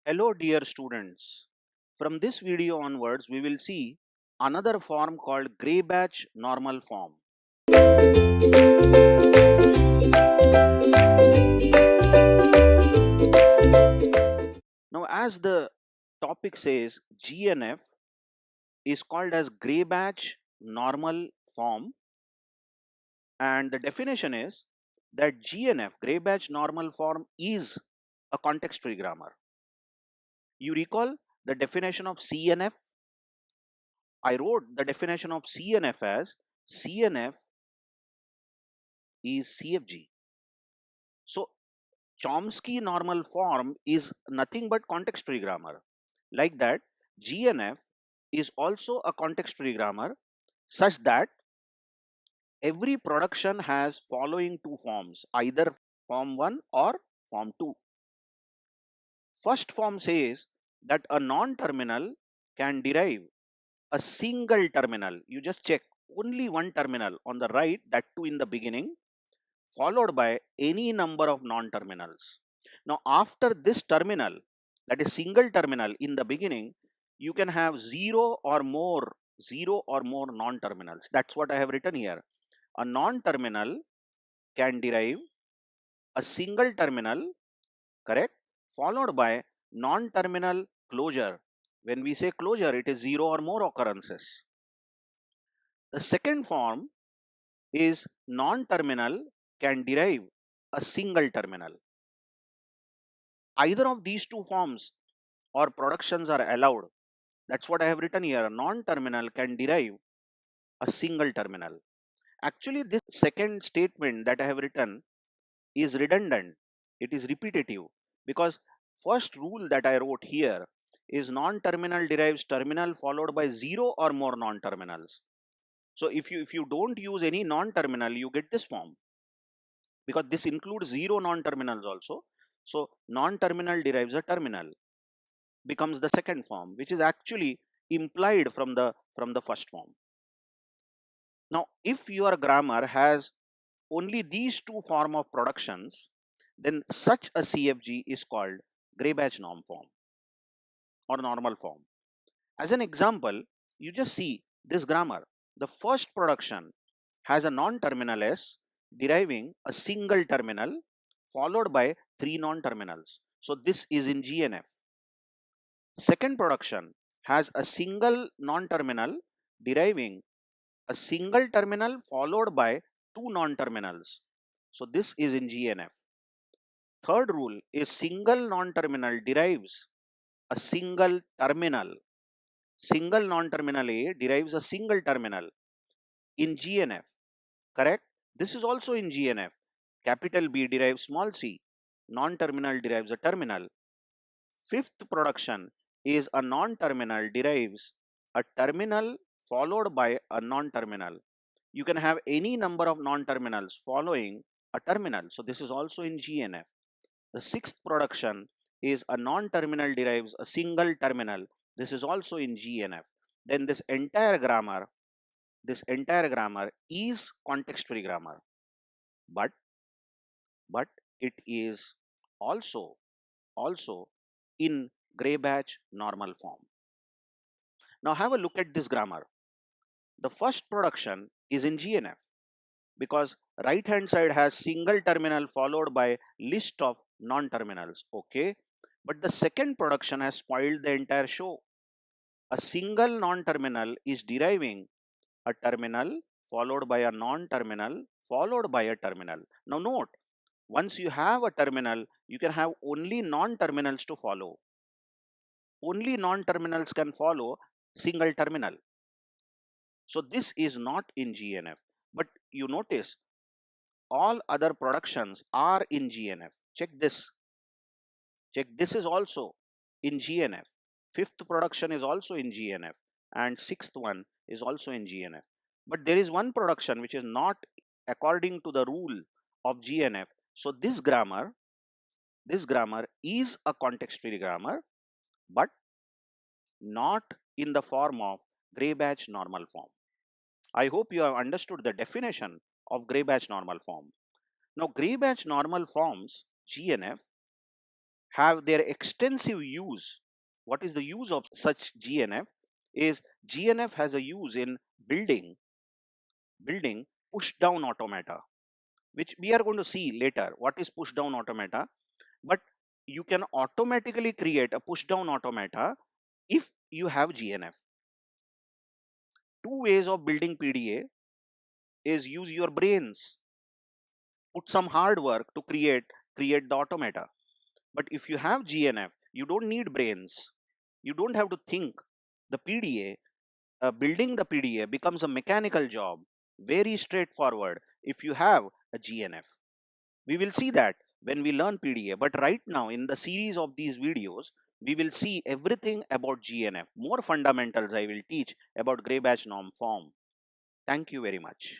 Hello dear students. From this video onwards we will see another form called Gray-Batch normal form. Now as the topic says, GNF is called as Gray-Batch normal form, and the definition is that GNF, Gray-Batch normal form, is a context-free grammar. You recall the definition of CNF? I wrote the definition of CNF as CNF is CFG. So Chomsky normal form is nothing but context-free grammar. Like that, GNF is also a context-free grammar such that every production has following two forms, either form 1 or form 2. First form says that a non-terminal can derive a single terminal. You just check only one terminal on the right, that too in the beginning, followed by any number of non-terminals. Now after this terminal, that is single terminal in the beginning, you can have zero or more non-terminals. That's what I have written here. A non-terminal can derive a single terminal, correct, followed by non-terminal closure. When we say closure, it is zero or more occurrences. The second form is non-terminal can derive a single terminal. Either of these two forms or productions are allowed. That's what I have written here. A non-terminal can derive a single terminal. Actually, this second statement that I have written is redundant. It is repetitive because first rule that I wrote here is non-terminal derives terminal followed by zero or more non-terminals. So if you don't use any non-terminal, you get this form, because this includes zero non-terminals also. So non-terminal derives a terminal becomes the second form, which is actually implied from the first form. Now if your grammar has only these two form of productions, then such a CFG is called Gray-Batch norm form or normal form. As an example, you just see this grammar. The first production has a non-terminal S deriving a single terminal followed by three non-terminals. So this is in GNF. Second production has a single non-terminal deriving a single terminal followed by two non-terminals. So this is in GNF. Third rule is single non-terminal derives a single terminal. Single non-terminal A derives a single terminal in GNF, correct? This is also in GNF. Capital B derives small c. Non-terminal derives a terminal. Fifth production is a non-terminal derives a terminal followed by a non-terminal. You can have any number of non-terminals following a terminal. So this is also in GNF. The sixth production is a non-terminal derives a single terminal. This is also in GNF. Then this entire grammar is context-free grammar, but it is also in Gray-Batch normal form. Now have a look at this grammar. The first production is in GNF because right hand side has single terminal followed by list of non-terminals, okay? But the second production has spoiled the entire show. A single non-terminal is deriving a terminal followed by a non-terminal followed by a terminal. Now note, once you have a terminal, you can have only non-terminals to follow. Only non-terminals can follow single terminal. So this is not in GNF, but you notice all other productions are in GNF. Check this. Check, this is also in GNF. Fifth production is also in GNF and sixth one is also in GNF. But there is one production which is not according to the rule of GNF. So this grammar is a context-free grammar, but not in the form of Gray-Batch normal form. I hope you have understood the definition of Gray-Batch normal form. Now Gray-Batch normal forms, GNF, have their extensive use. What is the use of such GNF? Is GNF has a use in building push down automata, which we are going to see later. What is push down automata? But you can automatically create a push down automata if you have GNF. Two ways of building PDA is use your brains, put some hard work to create the automata. But if you have GNF, you don't need brains. You don't have to think. The PDA, building the PDA becomes a mechanical job, very straightforward if you have a GNF. We will see that when we learn PDA. But right now, in the series of these videos, we will see everything about GNF. More fundamentals I will teach about gray batch norm form. Thank you very much.